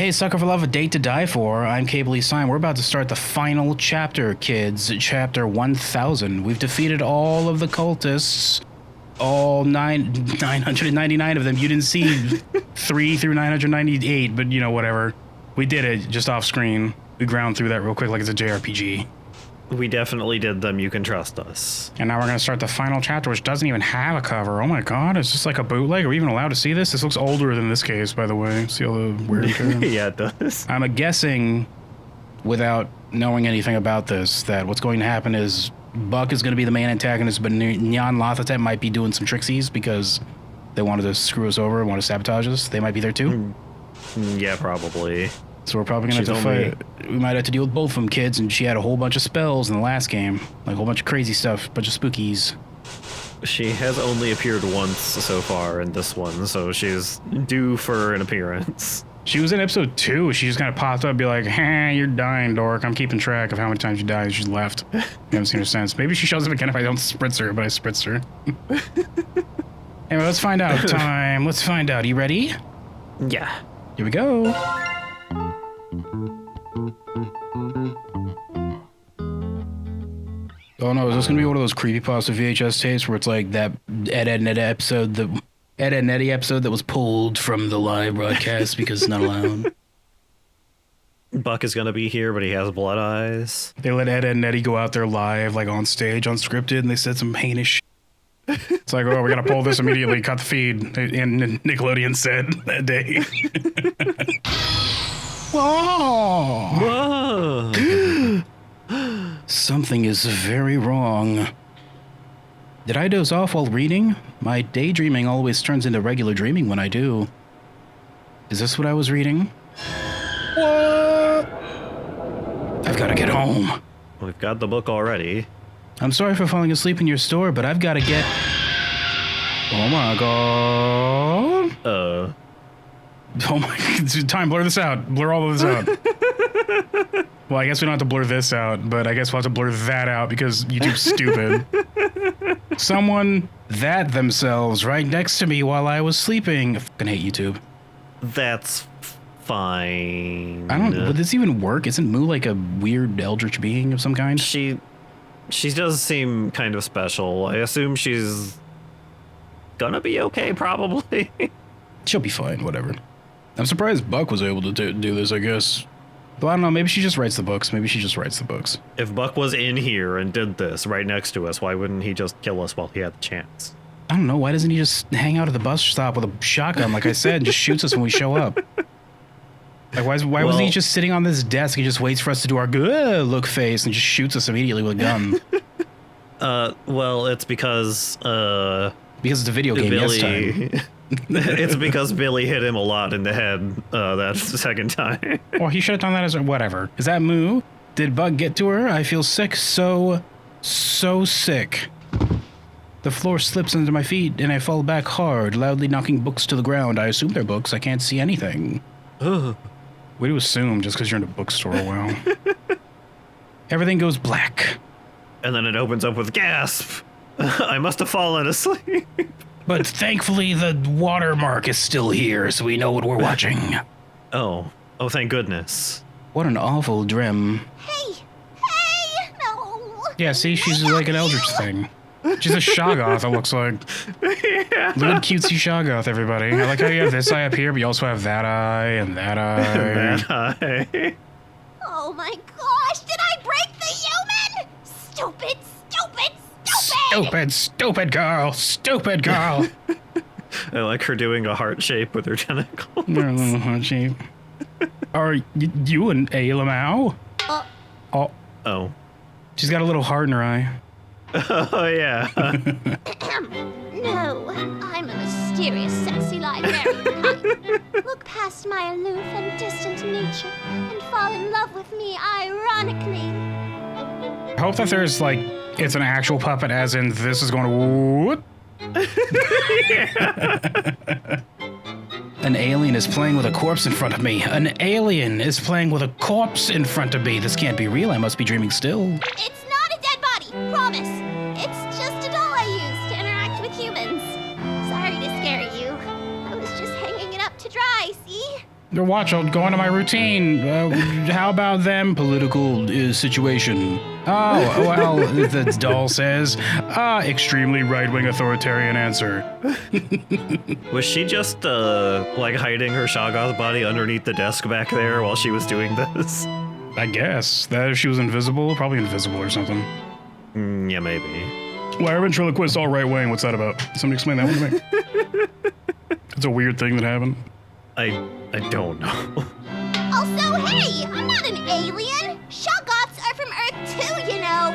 Hey, Sucker for Love, A Date to Die For. I'm Cable Sign. We're about to start the final chapter, kids. Chapter 1000. We've defeated all of the cultists. All 999 of them. You didn't see 3 through 998, but you know, whatever. We did it just off screen. We ground through that real quick like it's a JRPG. We definitely did them. You can trust us. And now we're going to start the final chapter, which doesn't even have a cover. Oh my god, it's just like a bootleg. Are we even allowed to see this? This looks older than this case, by the way. See all the weird Yeah, it does. I'm guessing, without knowing anything about this, that what's going to happen is Buck is going to be the main antagonist, but Nyan Lothotep might be doing some trixies because they wanted to screw us over and want to sabotage us. They might be there too. Yeah, probably. So we're probably going to have to fight. We might have to deal with both of them, kids, and she had a whole bunch of spells in the last game. Like a whole bunch of crazy stuff, a bunch of spookies. She has only appeared once so far in this one, so she's due for an appearance. She was in episode 2. She just kind of popped up and be like, hey, you're dying, dork. I'm keeping track of how many times you died. She's left. You haven't seen her since. Maybe she shows up again if I don't spritz her, but I spritz her. Anyway, let's find out. Time. Let's find out. You ready? Yeah. Here we go. Oh no, is this gonna be one of those creepypasta VHS tapes where it's like that Ed and Eddie episode that was pulled from the live broadcast because it's not allowed? Buck is gonna be here, but he has blood eyes. They let Ed and Eddie go out there live, like on stage, unscripted, and they said some heinous shit. It's like, oh, we gotta pull this immediately, cut the feed. And Nickelodeon said that day. Whoa! Whoa! Something is very wrong. Did I doze off while reading? My daydreaming always turns into regular dreaming when I do. Is this what I was reading? What? I've got to get home. We've got the book already. I'm sorry for falling asleep in your store, but I've got to get... Oh my god. Oh my god. Time, blur this out. Blur all of this out. Well, I guess we don't have to blur this out, but I guess we'll have to blur that out because YouTube's stupid. Someone that themselves right next to me while I was sleeping. I fucking hate YouTube. That's fine. I don't... Would this even work? Isn't Moo like a weird eldritch being of some kind? She does seem kind of special. I assume she's gonna be okay, probably. She'll be fine, whatever. I'm surprised Buck was able to do this, I guess. Well, I don't know, maybe she just writes the books. Maybe she just writes the books. If Buck was in here and did this right next to us, why wouldn't he just kill us while he had the chance? I don't know, why doesn't he just hang out at the bus stop with a shotgun, like I said, and just shoots us when we show up? Like, why wasn't he just sitting on this desk and just waits for us to do our good look face and just shoots us immediately with a gun? Well, it's because it's a video game, yes time. It's because Billy hit him a lot in the head that second time. Well, he should have done that as whatever. Is that Moo? Did Bug get to her? I feel sick, so sick. The floor slips under my feet and I fall back hard, loudly knocking books to the ground. I assume they're books. I can't see anything. Way to assume just because you're in a bookstore. Wow. Everything goes black. And then it opens up with gasp. I must have fallen asleep. But thankfully the watermark is still here, so we know what we're watching. Oh, thank goodness. What an awful dream. Hey, no. Yeah, see, she's like an eldritch thing. She's a Shoggoth, it looks like. Yeah. Look at cutesy Shoggoth, everybody. I like how you have this eye up here, but you also have that eye and that eye. That eye. Oh my gosh, did I break the human? Stupid. Stupid girl. Stupid girl. I like her doing a heart shape with her tentacles. Her little heart shape. Are you an Alamau? Oh. She's got a little heart in her eye. Oh, yeah. No, I'm a mysterious, sexy librarian type. Look past my aloof and distant nature and fall in love with me ironically. I hope that there's like, it's an actual puppet as in this is going to whoop. An alien is playing with a corpse in front of me. An alien is playing with a corpse in front of me. This can't be real. I must be dreaming still. It's not a dead body, promise. It's just a doll I use to interact with humans. Sorry to scare you. I was just hanging it up to dry, see? Watch, I'll go into my routine. How about them political situation? Oh, well, the doll says, extremely right-wing authoritarian answer. Was she just, like, hiding her Shoggoth body underneath the desk back there while she was doing this? I guess. That if she was invisible, probably invisible or something. Yeah, maybe. Why are ventriloquists all right-wing? What's that about? Somebody explain that one to me. It's a weird thing that happened. I don't know. Also, hey, I'm not an alien. Shoggoths are from Earth too, you know.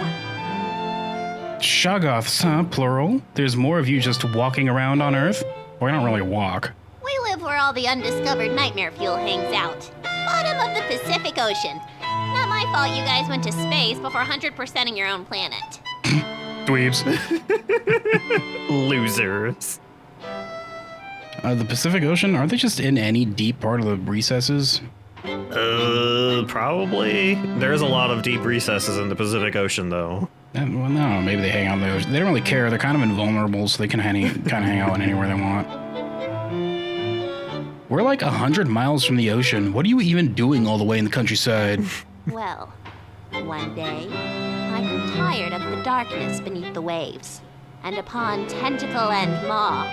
Shoggoths, huh? Plural? There's more of you just walking around on Earth? Well, I don't really walk. We live where all the undiscovered nightmare fuel hangs out. Bottom of the Pacific Ocean. Not my fault you guys went to space before 100%ing your own planet. Dweebs. Losers. The Pacific Ocean, aren't they just in any deep part of the recesses? Probably. There's a lot of deep recesses in the Pacific Ocean, though. Well, no, maybe they hang out in the ocean. They don't really care. They're kind of invulnerable, so they can kind of hang out anywhere they want. We're like 100 miles from the ocean. What are you even doing all the way in the countryside? Well, one day, I grew tired of the darkness beneath the waves. And upon tentacle and maw,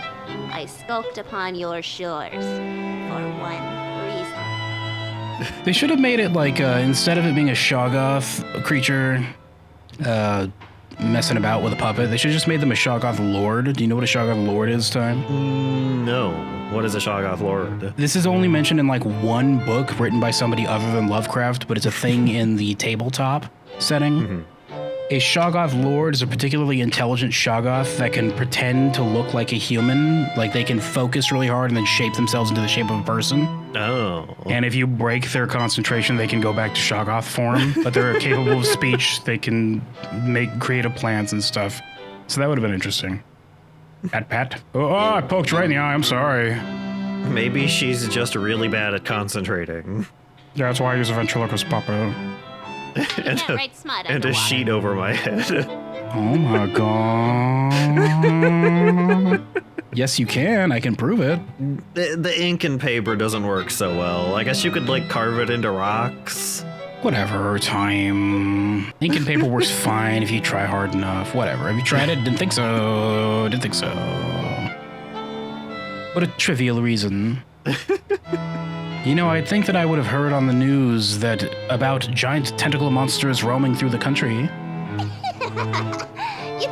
I skulked upon your shores for one reason. They should have made it like, instead of it being a Shoggoth creature messing about with a puppet, they should have just made them a Shoggoth Lord. Do you know what a Shoggoth Lord is, Time? No. What is a Shoggoth Lord? This is only mentioned in like one book written by somebody other than Lovecraft, but it's a thing in the tabletop setting. Mm-hmm. A Shoggoth Lord is a particularly intelligent Shoggoth that can pretend to look like a human, like they can focus really hard and then shape themselves into the shape of a person. Oh. And if you break their concentration, they can go back to Shoggoth form, but they're capable of speech. They can make creative plans and stuff. So that would have been interesting. Pat. Oh, I poked you right in the eye. I'm sorry. Maybe she's just really bad at concentrating. Yeah, that's why I use a ventriloquist puppet. and a sheet over my head. Oh my god. Yes, you can. I can prove it. The ink and paper doesn't work so well. I guess you could, like, carve it into rocks. Whatever, Time. Ink and paper works fine if you try hard enough. Whatever. Have you tried it? Didn't think so. Didn't think so. What a trivial reason. You know, I think that I would have heard on the news that about giant tentacle monsters roaming through the country. You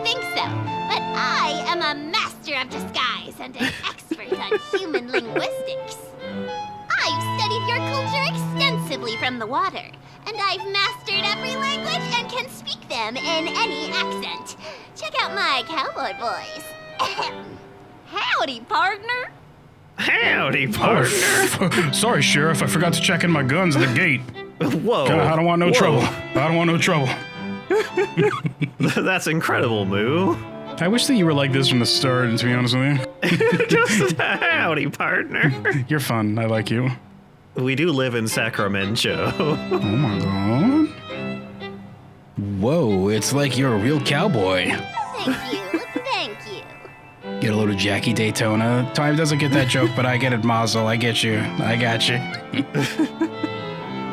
think so, but I am a master of disguise and an expert on human linguistics. I've studied your culture extensively from the water, and I've mastered every language and can speak them in any accent. Check out my cowboy voice. Howdy, partner. Howdy, partner. Oh, sorry, Sheriff. I forgot to check in my guns at the gate. Whoa. I don't want no trouble. I don't want no trouble. That's incredible, Moo. I wish that you were like this from the start, to be honest with you. Just howdy, partner. You're fun. I like you. We do live in Sacramento. Oh my god. Whoa, it's like you're a real cowboy. Thank you. Get a load of Jackie Daytona. Time doesn't get that joke, but I get it, Mazel. I get you. I got you.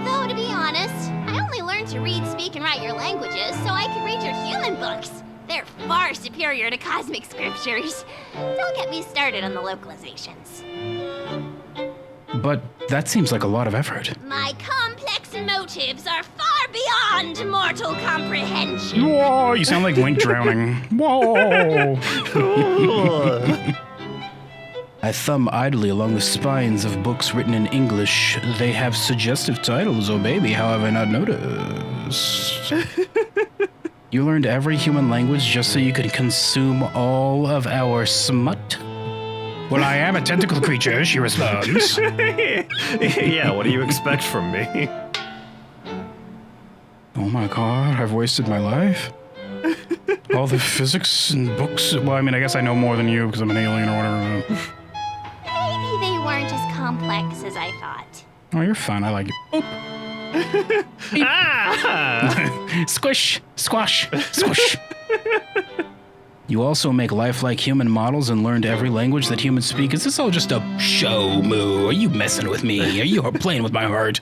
Though, to be honest, I only learned to read, speak, and write your languages so I could read your human books. They're far superior to cosmic scriptures. Don't get me started on the localizations. But that seems like a lot of effort. My complex motives are far beyond mortal comprehension. Whoa, you sound like Link drowning. Whoa. I thumb idly along the spines of books written in English. They have suggestive titles, oh baby, how have I not noticed? You learned every human language just so you could consume all of our smut? Well, I am a tentacle creature, she responds. Yeah, what do you expect from me? Oh my god, I've wasted my life? All the physics and books. Well, I mean, I guess I know more than you because I'm an alien or whatever. Maybe they weren't as complex as I thought. Oh, you're fun. I like you. Boop. Squish, squash, squish. You also make lifelike human models and learned every language that humans speak. Is this all just a show, Moo? Are you messing with me? Are you playing with my heart?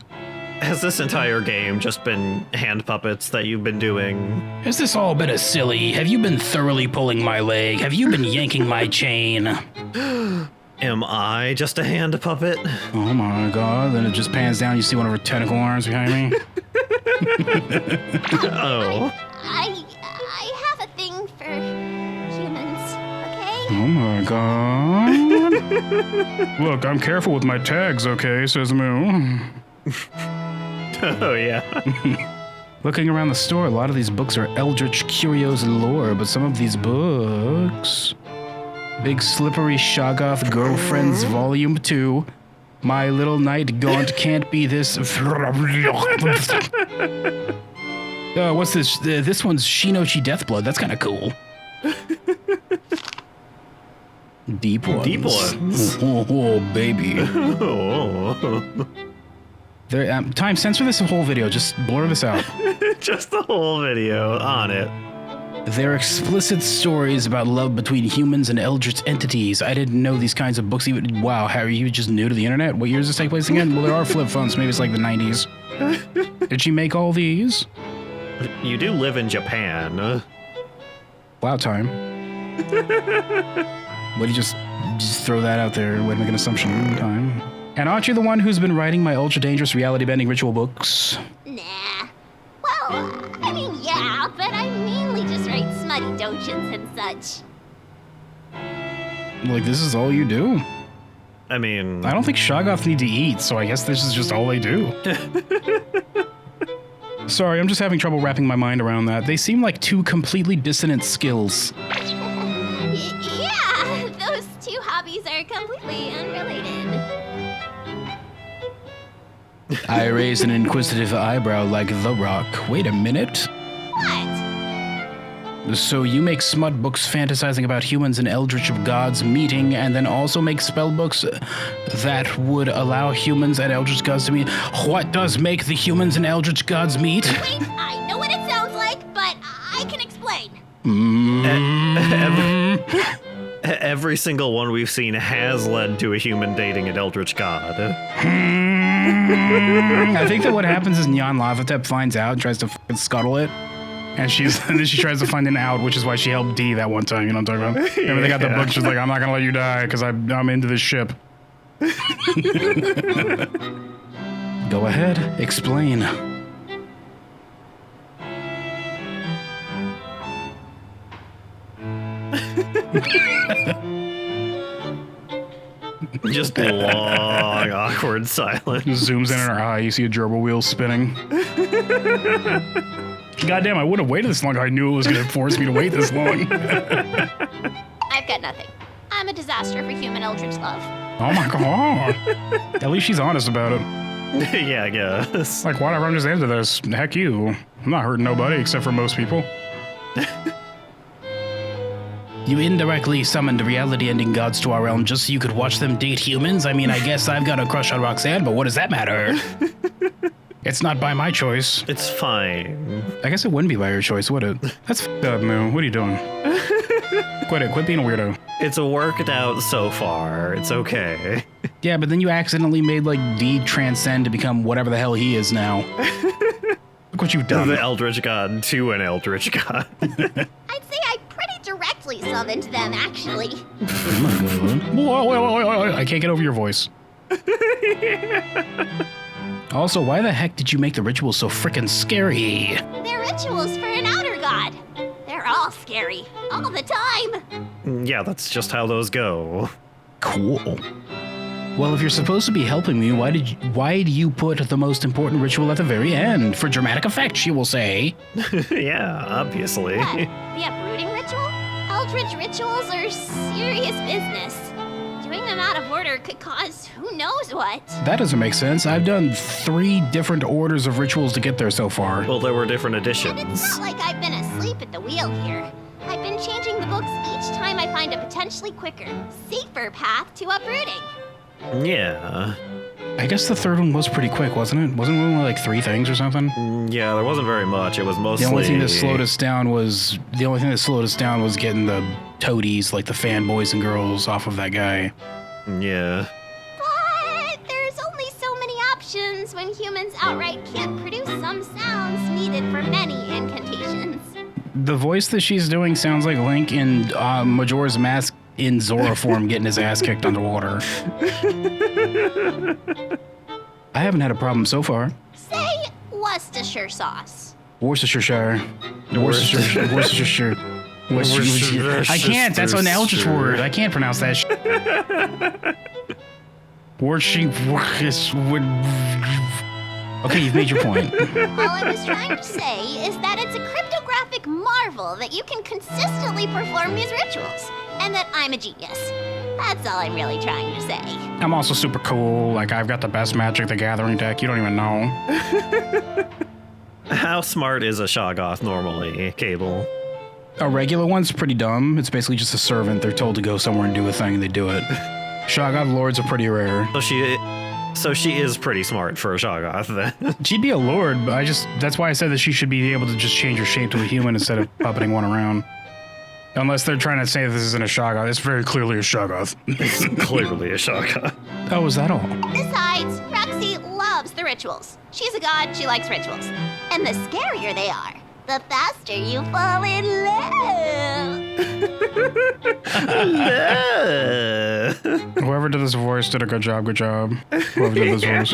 Has this entire game just been hand puppets that you've been doing? Has this all been a silly? Have you been thoroughly pulling my leg? Have you been yanking my chain? Am I just a hand puppet? Oh my god, then it just pans down, you see one of her tentacle arms behind me. Oh. I have a thing for humans, okay? Oh my god. Look, I'm careful with my tags, okay, says Moo. Oh, yeah. Looking around the store, a lot of these books are eldritch curios and lore, but some of these books... Big Slippery Shoggoth Girlfriends Volume 2. My Little Knight Gaunt Can't Be This... what's this? This one's Shinochi Deathblood. That's kind of cool. Deep ones. Deep ones. Oh, baby. Oh. There, time, censor this whole video. Just blur this out. Just the whole video on it. They're explicit stories about love between humans and eldritch entities. I didn't know these kinds of books even... Wow, Harry, you just new to the internet? What year does this take place again? Well, there are flip phones. Maybe it's like the 90s. Did she make all these? You do live in Japan. Wow, time. What do you just throw that out there? Way to make an assumption. Time. And aren't you the one who's been writing my ultra-dangerous reality-bending ritual books? Nah. Well, I mean, yeah, but I mainly just write smutty doujins and such. Like, this is all you do? I mean... I don't think Shoggoth need to eat, so I guess this is just all they do. Sorry, I'm just having trouble wrapping my mind around that. They seem like two completely dissonant skills. Yeah, those two hobbies are completely unrelated. I raise an inquisitive eyebrow like The Rock. Wait a minute. What? So you make smut books fantasizing about humans and eldritch gods meeting, and then also make spell books that would allow humans and eldritch gods to meet? What does make the humans and eldritch gods meet? Wait, I know what it sounds like, but I can explain. Every single one we've seen has led to a human dating an eldritch god. I think that what happens is Nyan Lavatep finds out and tries to fucking scuttle it. And then she tries to find an out, which is why she helped Dee that one time, you know what I'm talking about? Remember they got the book, she's like, I'm not gonna let you die because I'm into this ship. Go ahead, explain. Just long, awkward silence. Zooms in on her eye, you see a gerbil wheel spinning. Goddamn, I wouldn't have waited this long if I knew it was going to force me to wait this long. I've got nothing. I'm a disaster for human eldritch love. Oh my god. At least she's honest about it. Yeah, I guess. Like, whatever, I'm just into this. Heck you. I'm not hurting nobody except for most people. You indirectly summoned reality-ending gods to our realm just so you could watch them date humans? I mean, I guess I've got a crush on Rhok'zan, but what does that matter? It's not by my choice. It's fine. I guess it wouldn't be by your choice, would it? That's f***ed up, Moo. What are you doing? Quit it. Quit being a weirdo. It's worked out so far. It's okay. Yeah, but then you accidentally made, like, Dee transcend to become whatever the hell he is now. Look what you've done. The eldritch god to an eldritch god. I'd say I pretty directly summoned them, actually. Whoa, I can't get over your voice. Also, why the heck did you make the ritual so frickin' scary? They're rituals for an outer god. They're all scary, all the time. Yeah, that's just how those go. Cool. Well, if you're supposed to be helping me, why do you put the most important ritual at the very end? For dramatic effect, she will say. Yeah, obviously. What, the uprooting ritual? Eldritch rituals are serious business. Doing them out of order could cause who knows what. That doesn't make sense. I've done 3 different orders of rituals to get there so far. Well, there were different And it's editions. not like I've been asleep at the wheel here. I've been changing the books each time I find a potentially quicker, safer path to uprooting. Yeah. I guess the third one was pretty quick, wasn't it? Wasn't it only like 3 things or something? Yeah, there wasn't very much. It was mostly... The only thing that slowed us down was getting the toadies, like the fanboys and girls, off of that guy. Yeah. But there's only so many options when humans outright can't produce some sounds needed for many incantations. The voice that she's doing sounds like Link in Majora's Mask in Zora form getting his ass kicked underwater. I haven't had a problem so far. Say Worcestershire sauce. Worcestershire. Worcestershire. I can't. That's an Eldritch word. I can't pronounce that shit. Okay, you've made your point. All I was trying to say is that it's a cryptographic marvel that you can consistently perform these rituals, and that I'm a genius. That's all I'm really trying to say. I'm also super cool. Like, I've got the best Magic the Gathering deck. You don't even know. How smart is a Shoggoth normally, Cable? A regular one's pretty dumb. It's basically just a servant. They're told to go somewhere and do a thing, and they do it. Shoggoth lords are pretty rare. So she is pretty smart for a Shoggoth, then. She'd be a lord, but that's why I said that she should be able to just change her shape to a human instead of puppeting one around. Unless they're trying to say this isn't a Shoggoth. It's very clearly a Shoggoth. It's clearly a Shoggoth. Oh, is that all? Besides, Roxy loves the rituals. She's a god, she likes rituals. And the scarier they are, the faster you fall in love. Whoever did this voice did a good job, Whoever did this voice.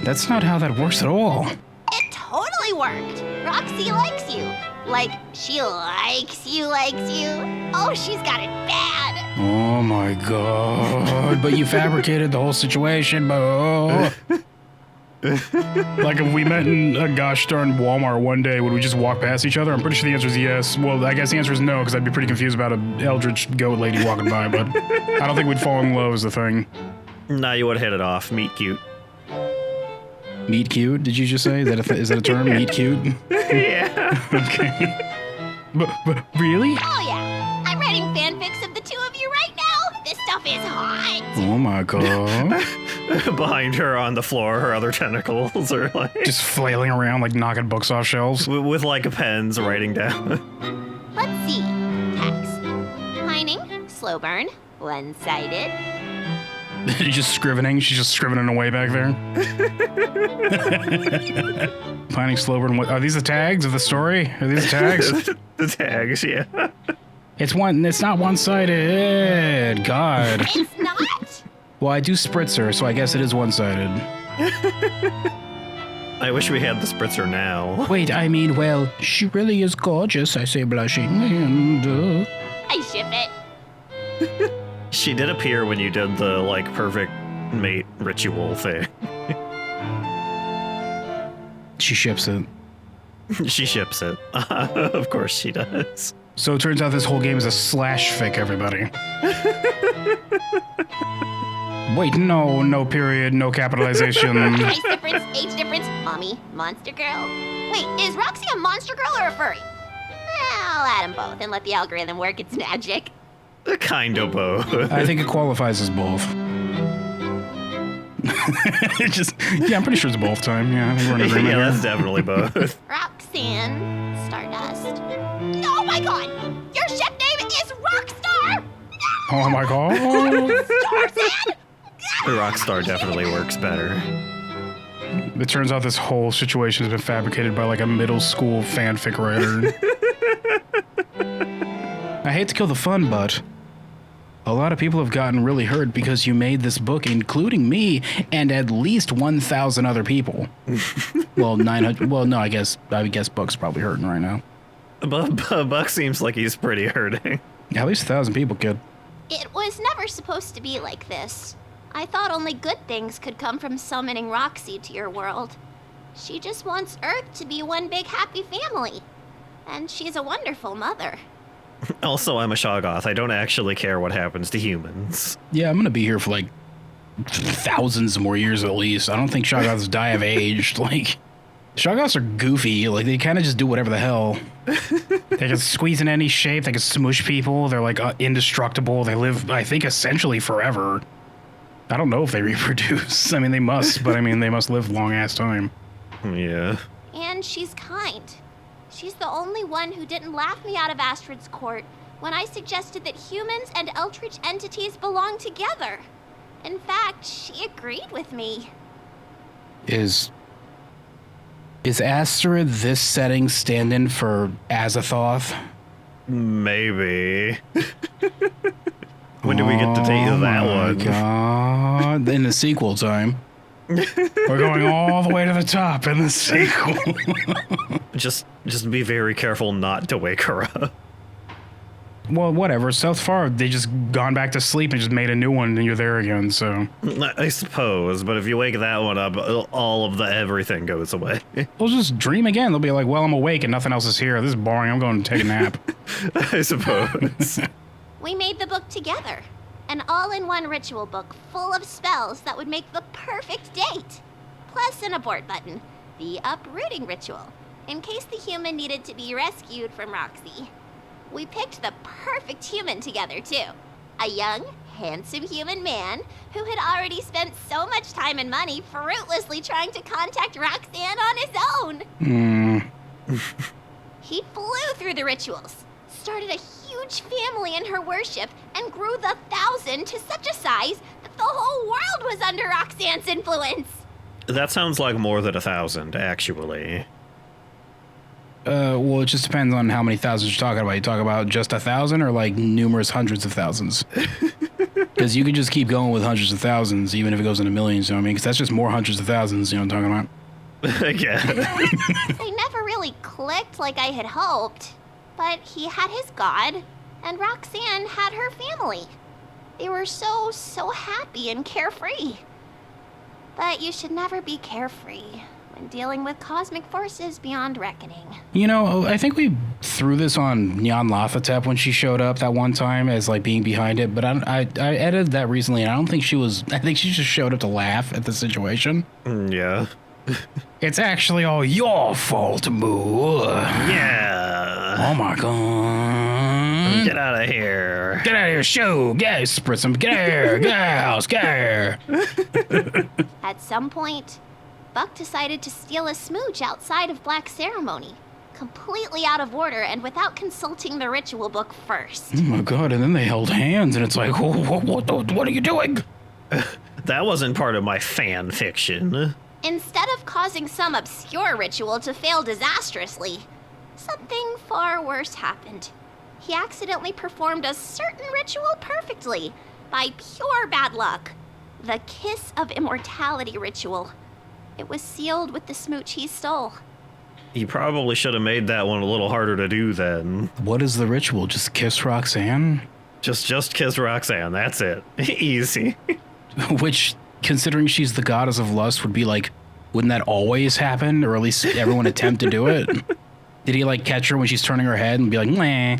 That's not how that works at all. It totally worked. Roxy likes you. Like, she likes you. Oh, she's got it bad. Oh my god. But you fabricated the whole situation, Bo. Like, if we met in a gosh darn Walmart one day, would we just walk past each other? I'm pretty sure the answer is yes. Well, I guess the answer is no, because I'd be pretty confused about an eldritch goat lady walking by, but I don't think we'd fall in love is the thing. Nah, you would hit it off. Meet cute. Meet cute, did you just say? Is that a term? Meet cute? Yeah. Okay. But really? Oh, yeah. I'm writing fanfics of the two of you right now. This stuff is hot. Oh my god. Behind her on the floor, her other tentacles are like... Just flailing around like knocking books off shelves. With like pens writing down. Let's see. Text. Pining, slow burn, one-sided. Just scrivening. She's just scrivening away back there. Pining, slow burn. Are these the tags of the story? Are these the tags? The tags, yeah. It's not one-sided. God. It's not? Well, I do spritzer, so I guess it is one-sided. I wish we had the spritzer now. Wait, I mean, well, she really is gorgeous, I say blushing. And, I ship it. She did appear when you did the, like, perfect mate ritual thing. She ships it. She ships it. Of course she does. So it turns out this whole game is a slash fic, everybody. Wait, no period, no capitalization. Price difference, age difference, mommy, monster girl. Wait, is Roxy a monster girl or a furry? I'll add them both and let the algorithm work its magic. Kind of both. I think it qualifies as both. Yeah, I'm pretty sure it's both time. Yeah, I think we're in agreement. Yeah, here. that's definitely both. Rhok'zan, Stardust. Oh my god! Your ship name is Rockstar! Oh my god. Starzan! Rockstar definitely works better. It turns out this whole situation has been fabricated by like a middle school fanfic writer. I hate to kill the fun, but a lot of people have gotten really hurt because you made this book, including me and at least 1,000 other people. Well, 900. Well, no, I guess Buck's probably hurting right now. Buck seems like he's pretty hurting. At least 1,000 people, kid. It was never supposed to be like this. I thought only good things could come from summoning Roxy to your world. She just wants Earth to be one big happy family. And she's a wonderful mother. Also, I'm a Shoggoth. I don't actually care what happens to humans. Yeah, I'm gonna be here for like thousands more years at least. I don't think Shoggoths die of age. Like, Shoggoths are goofy. Like, they kind of just do whatever the hell. They can squeeze in any shape. They can smush people. They're like indestructible. They live, I think, essentially forever. I don't know if they reproduce. I mean, they must, but I mean, they must live long-ass time. Yeah. And she's kind. She's the only one who didn't laugh me out of Astrid's court when I suggested that humans and eldritch entities belong together. In fact, she agreed with me. Is Astrid this setting stand-in for Azathoth? Maybe. When do we get to take that one? Oh my god. In the sequel time. We're going all the way to the top in the sequel. Just be very careful not to wake her up. Well, whatever. So far, they just gone back to sleep and just made a new one, and you're there again. So I suppose, but if you wake that one up, all of the everything goes away. they'll just dream again. They'll be like, "Well, I'm awake and nothing else is here. This is boring. I'm going to take a nap." I suppose. We made the book together. An all-in-one ritual book full of spells that would make the perfect date. Plus an abort button, the uprooting ritual, in case the human needed to be rescued from Roxy. We picked the perfect human together, too. A young, handsome human man who had already spent so much time and money fruitlessly trying to contact Rhok'zan on his own. He flew through the rituals, started a huge family in her worship, and grew the 1,000 to such a size that the whole world was under Rhok'zan's influence. That sounds like more than 1,000, actually. Well, it just depends on how many thousands you're talking about. You talk about just 1,000 or like numerous hundreds of thousands? Because you could just keep going with hundreds of thousands, even if it goes into millions, you know what I mean? Because that's just more hundreds of thousands, you know what I'm talking about? Yeah. They never really clicked like I had hoped, but he had his god, and Rhok'zan had her family. They were so happy and carefree. But you should never be carefree when dealing with cosmic forces beyond reckoning. You know, I think we threw this on Nyan Lathatep when she showed up that one time as like being behind it, but I edited that recently, and I don't think she was. I think she just showed up to laugh at the situation. Yeah. It's actually all your fault, Moo. Yeah. Oh my god. Get out of here. Get out of here, show. Get spritz some. Get out of here. Get out. Get out of here. At some point, Buck decided to steal a smooch outside of Black Ceremony, completely out of order and without consulting the ritual book first. Oh my god, and then they held hands, and it's like, what are you doing? That wasn't part of my fan fiction. Instead of causing some obscure ritual to fail disastrously, something far worse happened. He accidentally performed a certain ritual perfectly, by pure bad luck. The Kiss of Immortality ritual. It was sealed with the smooch he stole. You probably should have made that one a little harder to do then. What is the ritual? Just kiss Roxanne? Just kiss Rhok'zan, that's it. Easy. Which, considering she's the goddess of lust, would be like, wouldn't that always happen? Or at least everyone attempt to do it? Did he like catch her when she's turning her head and be like, meh?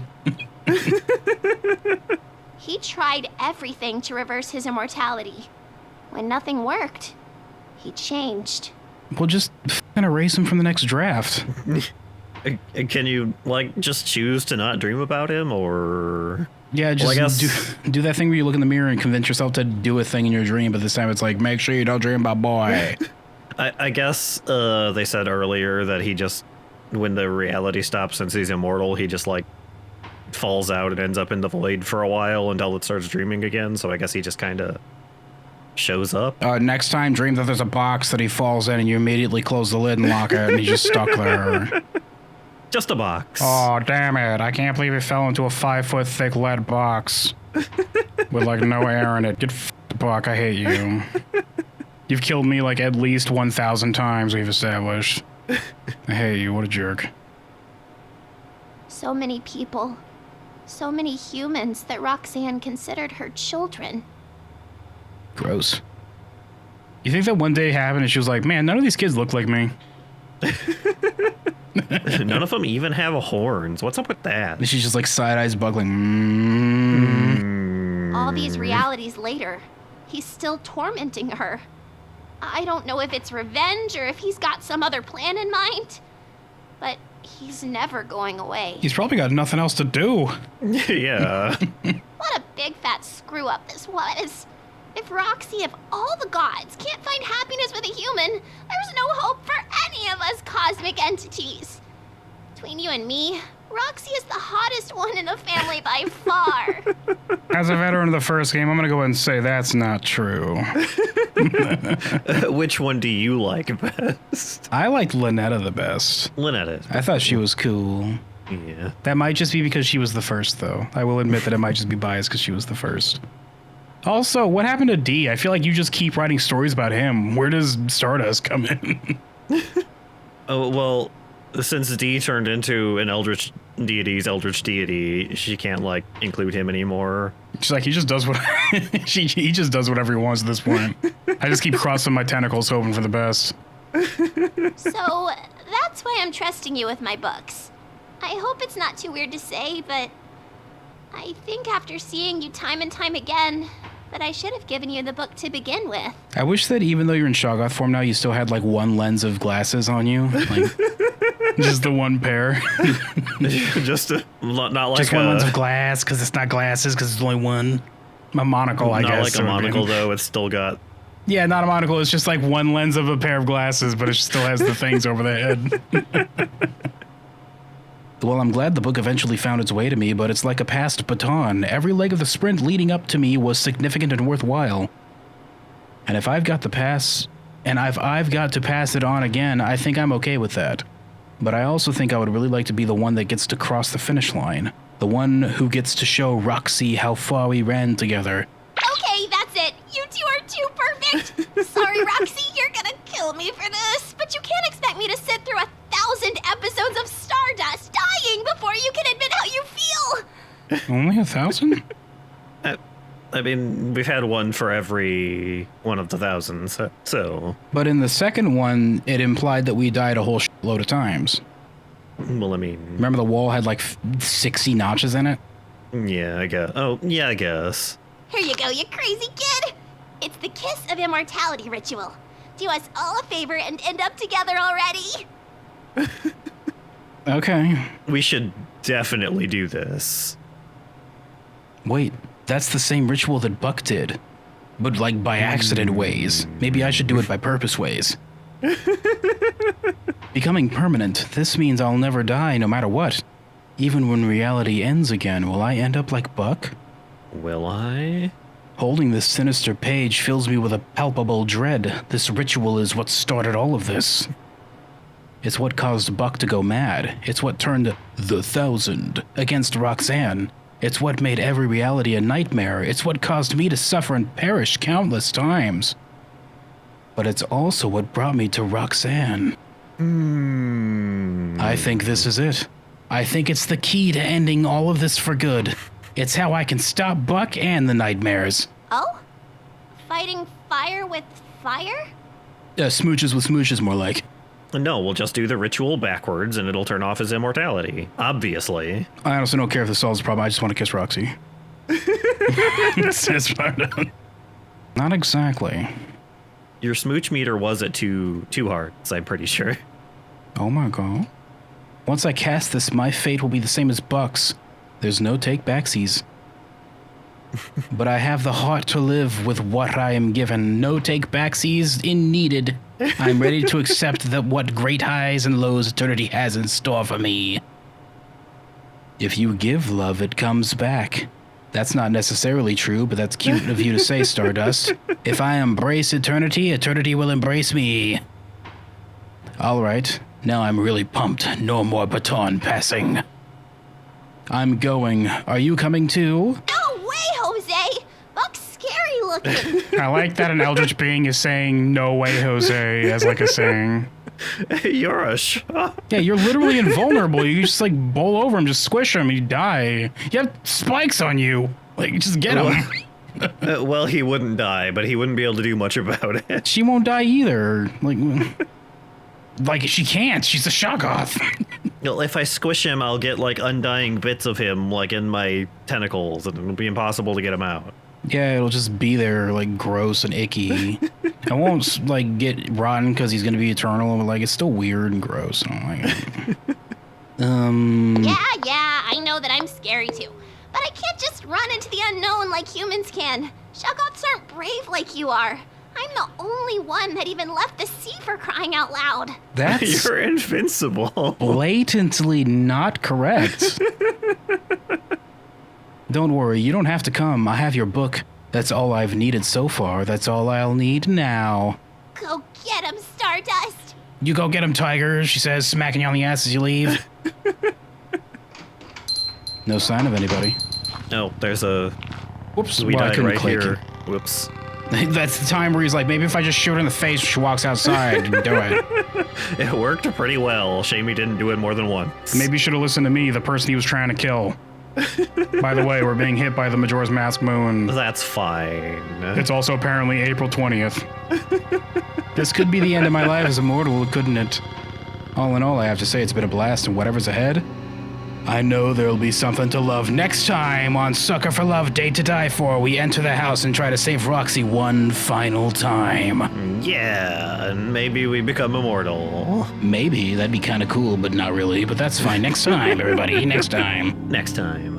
He tried everything to reverse his immortality. When nothing worked, he changed. Well, just f***ing erase him from the next draft. Can you, like, just choose to not dream about him, or... Yeah, just Well, I guess- do that thing where you look in the mirror and convince yourself to do a thing in your dream, but this time it's like, make sure you don't dream about boy. I guess they said earlier that he just, when the reality stops, since he's immortal, he just, like, falls out and ends up in the void for a while until it starts dreaming again, so I guess he just kind of shows up. Next time, dream that there's a box that he falls in and you immediately close the lid and lock it and he's just stuck there. Just a box. Oh, damn it. I can't believe he fell into a 5-foot thick lead box with, like, no air in it. Get f***ed, Buck. I hate you. You've killed me, like, at least 1,000 times, we've established. I hate you. What a jerk. So many people, so many humans that Rhok'zan considered her children. Gross. You think that one day happened and she was like, man, none of these kids look like me. None of them even have horns. What's up with that? And she's just like side-eyes buggling. All these realities later, he's still tormenting her. I don't know if it's revenge or if he's got some other plan in mind, but he's never going away. He's probably got nothing else to do. Yeah. What a big fat screw up this was. If Roxy of all the gods can't find happiness with a human, there's no hope for any of us cosmic entities. Between you and me, Roxy is the hottest one in the family by far. As a veteran of the first game, I'm gonna go ahead and say that's not true. Which one do you like best? I liked Lynetta the best. Lynetta. I thought she was cool. Yeah. That might just be because she was the first, though. I will admit that it might just be biased because she was the first. Also, what happened to D? I feel like you just keep writing stories about him. Where does Stardust come in? Oh, well, since D turned into an eldritch deity, she can't, like, include him anymore. She's like, he just does what he just does whatever he wants at this point. I just keep crossing my tentacles hoping for the best. So, that's why I'm trusting you with my books. I hope it's not too weird to say, but I think after seeing you time and time again, that I should have given you the book to begin with. I wish that even though you're in Shoggoth form now, you still had like one lens of glasses on you. Like, just the one pair. Just not like just one lens of glass, because it's not glasses, because it's only one. A monocle, I guess. Not like a monocle, though. It's still got... Yeah, not a monocle. It's just like one lens of a pair of glasses, but it still has the things over the head. Well, I'm glad the book eventually found its way to me, but it's like a passed baton. Every leg of the sprint leading up to me was significant and worthwhile. And if I've got the pass, and I've got to pass it on again, I think I'm okay with that. But I also think I would really like to be the one that gets to cross the finish line. The one who gets to show Roxy how far we ran together. Okay, that's it. You two are too perfect. Sorry, Roxy, you're gonna kill me for this, but you can't expect me to sit through 1,000 episodes of Stardust dying before you can admit how you feel. Only 1,000? I mean, we've had one for every one of the thousands, so... But in the second one, it implied that we died a whole load of times. Well, I mean... Remember the wall had like 60 notches in it? Yeah, I guess. Oh, yeah, I guess. Here you go, you crazy kid. It's the Kiss of Immortality ritual. Do us all a favor and end up together already. Okay. We should definitely do this. Wait, that's the same ritual that Buck did. But like by accident ways. Maybe I should do it by purpose ways. Becoming permanent, this means I'll never die no matter what. Even when reality ends again, will I end up like Buck? Will I? Holding this sinister page fills me with a palpable dread. This ritual is what started all of this. It's what caused Buck to go mad. It's what turned the 1,000 against Rhok'zan. It's what made every reality a nightmare. It's what caused me to suffer and perish countless times. But it's also what brought me to Rhok'zan. I think this is it. I think it's the key to ending all of this for good. It's how I can stop Buck and the nightmares. Oh? Fighting fire with fire? Smooches with smooches, more like. No, we'll just do the ritual backwards and it'll turn off his immortality. Obviously. I honestly don't care if this solves the problem. I just want to kiss Roxy. Says Sparta. Not exactly. Your smooch meter was at two hearts, I'm pretty sure. Oh my god. Once I cast this, my fate will be the same as Buck's. There's no take-backsies. But I have the heart to live with what I am given. No take-backsies in needed. I'm ready to accept that what great highs and lows eternity has in store for me. If you give love, it comes back. That's not necessarily true, but that's cute of you to say, Stardust. If I embrace eternity, eternity will embrace me. All right, now I'm really pumped. No more baton passing. I'm going. Are you coming too? No way, Jose! Buck's scary looking. I like that an eldritch being is saying, no way, Jose, as like a saying. You're a shot. Yeah, you're literally invulnerable. You just like bowl over him, just squish him, you die. You have spikes on you. Like, just get him. Well, he wouldn't die, but he wouldn't be able to do much about it. She won't die either. Like she can't. She's a Shoggoth. Well, if I squish him, I'll get like undying bits of him like in my tentacles, and it'll be impossible to get him out. Yeah, it'll just be there, like gross and icky. I won't like get rotten because he's gonna be eternal, but like it's still weird and gross. I don't like it. Yeah, I know that I'm scary too. But I can't just run into the unknown like humans can. Shugops aren't brave like you are. I'm the only one that even left the sea, for crying out loud. That's You're invincible. blatantly not correct. Don't worry, you don't have to come. I have your book. That's all I've needed so far. That's all I'll need now. Go get him, Stardust. You go get him, Tiger, she says, smacking you on the ass as you leave. No sign of anybody. Oh, there's a... Whoops, We well, I died couldn't right click here. it. Whoops. That's the time where he's like, maybe if I just shoot her in the face when she walks outside, do it. It worked pretty well. Shame he didn't do it more than once. Maybe you should have listened to me, the person he was trying to kill. By the way, we're being hit by the Majora's Mask moon. That's fine. It's also apparently April 20th. This could be the end of my life as immortal, couldn't it? All in all, I have to say it's been a blast, and whatever's ahead, I know there'll be something to love. Next time on Sucker for Love, Date to Die For, we enter the house and try to save Roxy one final time. Yeah, and maybe we become immortal. Maybe, that'd be kind of cool, but not really. But that's fine. Next time, everybody. Next time. Next time